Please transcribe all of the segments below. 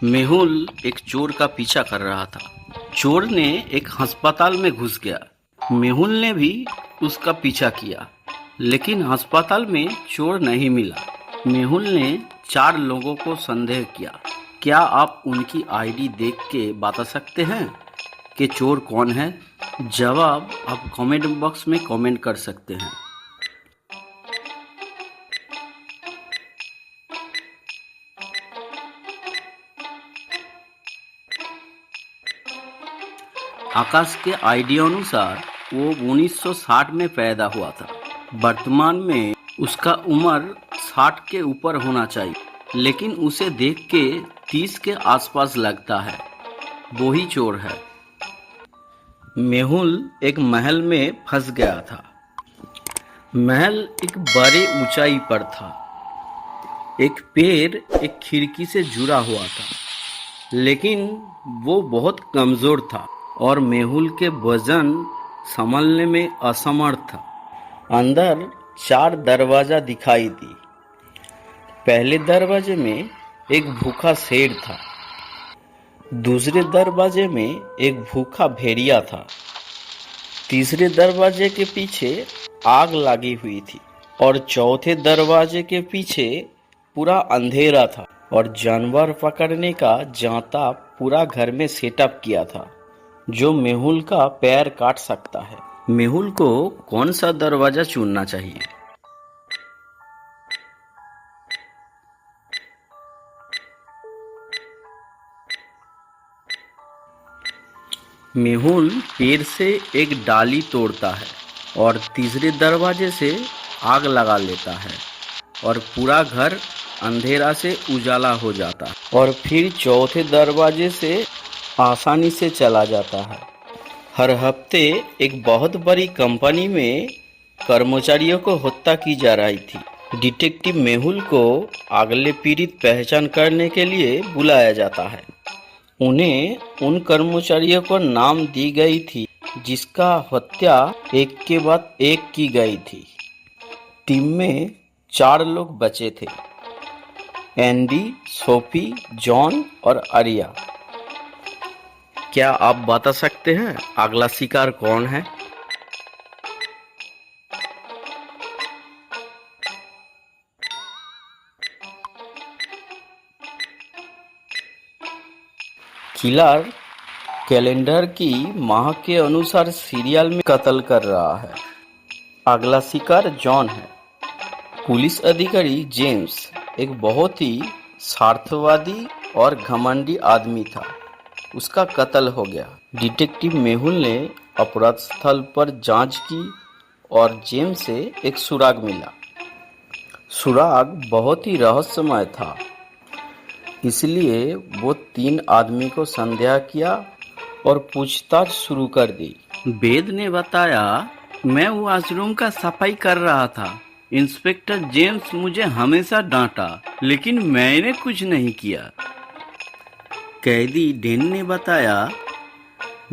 मेहुल एक चोर का पीछा कर रहा था। चोर ने एक अस्पताल में घुस गया। मेहुल ने भी उसका पीछा किया, लेकिन अस्पताल में चोर नहीं मिला। मेहुल ने 4 लोगों को संदेह किया। क्या आप उनकी आईडी देख के बता सकते हैं कि चोर कौन है? जवाब आप कमेंट बॉक्स में कमेंट कर सकते हैं। आकाश के आइडिया अनुसार वो 1960 में पैदा हुआ था। वर्तमान में उसका उम्र 60 के ऊपर होना चाहिए, लेकिन उसे देख के 30 के आसपास लगता है। वो ही चोर है। मेहुल एक महल में फंस गया था। महल एक बड़ी ऊंचाई पर था। एक पेड़ एक खिड़की से जुड़ा हुआ था, लेकिन वो बहुत कमजोर था और मेहुल के वजन संभालने में असमर्थ था। अंदर 4 दरवाजा दिखाई दी। पहले दरवाजे में एक भूखा शेर था। दूसरे दरवाजे में एक भूखा भेड़िया था। तीसरे दरवाजे के पीछे आग लगी हुई थी और चौथे दरवाजे के पीछे पूरा अंधेरा था और जानवर पकड़ने का जांता पूरा घर में सेटअप किया था, जो मेहुल का पैर काट सकता है। मेहुल को कौन सा दरवाजा चुनना चाहिए? मेहुल पेड़ से एक डाली तोड़ता है और तीसरे दरवाजे से आग लगा लेता है और पूरा घर अंधेरा से उजाला हो जाता है और फिर चौथे दरवाजे से आसानी से चला जाता है। हर हफ्ते एक बहुत बड़ी कंपनी में कर्मचारियों को हत्या की जा रही थी। डिटेक्टिव मेहुल को अगले पीड़ित पहचान करने के लिए बुलाया जाता है। उन्हें उन कर्मचारियों को नाम दी गई थी जिसका हत्या एक के बाद एक की गई थी। टीम में 4 लोग बचे थे: एंडी, सोफी, जॉन और आर्या। क्या आप बता सकते हैं अगला शिकार कौन है? किलर कैलेंडर की माह के अनुसार सीरियल में कत्ल कर रहा है। अगला शिकार जॉन है। पुलिस अधिकारी जेम्स एक बहुत ही स्वार्थवादी और घमंडी आदमी था। उसका कत्ल हो गया। डिटेक्टिव मेहुल ने अपराध स्थल पर जांच की और जेम्स से एक सुराग मिला। सुराग बहुत ही रहस्यमय था, इसलिए वो 3 आदमी को संदेह किया और पूछताछ शुरू कर दी। वेद ने बताया, मैं वॉशरूम का सफाई कर रहा था। इंस्पेक्टर जेम्स मुझे हमेशा डांटा, लेकिन मैंने कुछ नहीं किया। कैदी डेन ने बताया,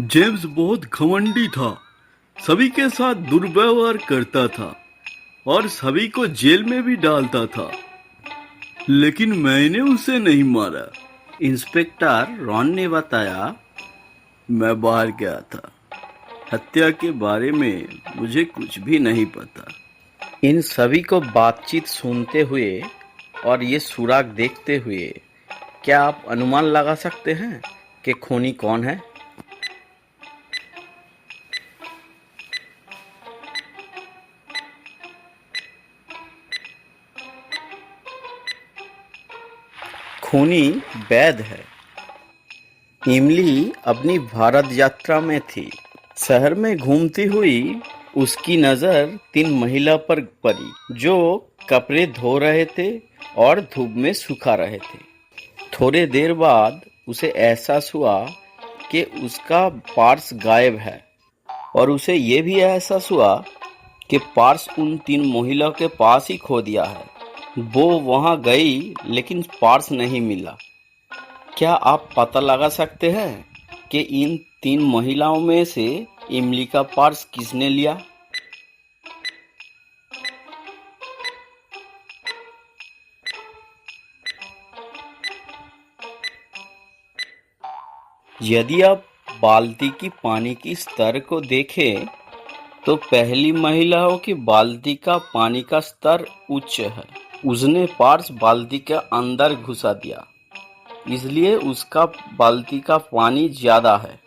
जेम्स बहुत घमंडी था, सभी के साथ दुर्व्यवहार करता था और सभी को जेल में भी डालता था, लेकिन मैंने उसे नहीं मारा। इंस्पेक्टर रॉन ने बताया, मैं बाहर गया था, हत्या के बारे में मुझे कुछ भी नहीं पता। इन सभी को बातचीत सुनते हुए और ये सुराग देखते हुए क्या आप अनुमान लगा सकते हैं कि खूनी कौन है? खूनी वैद है। इमली अपनी भारत यात्रा में थी। शहर में घूमती हुई उसकी नज़र 3 महिला पर पड़ी जो कपड़े धो रहे थे और धूप में सुखा रहे थे। थोड़े देर बाद उसे एहसास हुआ कि उसका पर्स गायब है और उसे ये भी एहसास हुआ कि पर्स उन 3 महिलाओं के पास ही खो दिया है। वो वहां गई, लेकिन पर्स नहीं मिला। क्या आप पता लगा सकते हैं कि इन 3 महिलाओं में से इमली का पर्स किसने लिया? यदि आप बाल्टी की पानी की स्तर को देखें तो पहली महिलाओं की बाल्टी का पानी का स्तर उच्च है। उसने पार्स बाल्टी के अंदर घुसा दिया, इसलिए उसका बाल्टी का पानी ज्यादा है।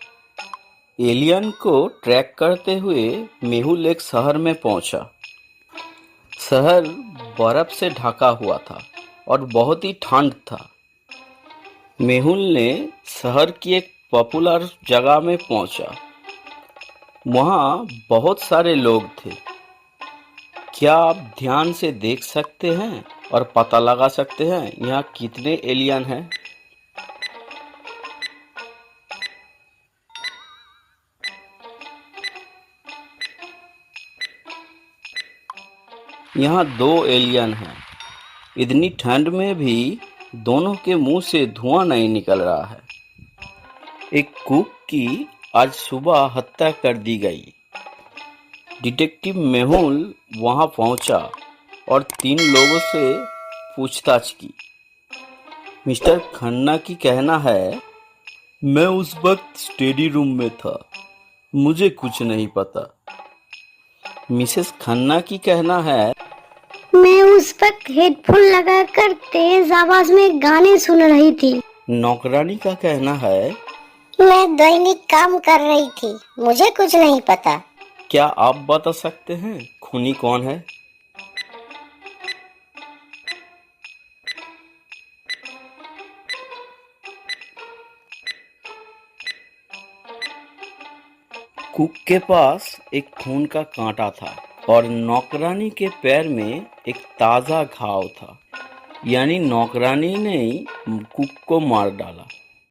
एलियन को ट्रैक करते हुए मेहुल एक शहर में पहुंचा। शहर बर्फ से ढका हुआ था और बहुत ही ठंड था। मेहुल ने शहर की एक पॉपुलर जगह में पहुंचा। वहां बहुत सारे लोग थे। क्या आप ध्यान से देख सकते हैं और पता लगा सकते हैं यहाँ कितने एलियन हैं? यहाँ 2 एलियन हैं। इतनी ठंड में भी दोनों के मुंह से धुआं नहीं निकल रहा है। एक कुक की आज सुबह हत्या कर दी गई। डिटेक्टिव मेहुल वहां पहुंचा और 3 लोगों से पूछताछ की। मिस्टर खन्ना की कहना है, मैं उस वक्त स्टडी रूम में था, मुझे कुछ नहीं पता। मिसेस खन्ना की कहना है, मैं उस वक्त हेडफोन लगाकर तेज आवाज में गाने सुन रही थी। नौकरानी का कहना है, मैं दैनिक काम कर रही थी, मुझे कुछ नहीं पता। क्या आप बता सकते हैं खूनी कौन है? कुक के पास एक खून का कांटा था और नौकरानी के पैर में एक ताजा घाव था। यानी नौकरानी ने ही कुक को मार डाला।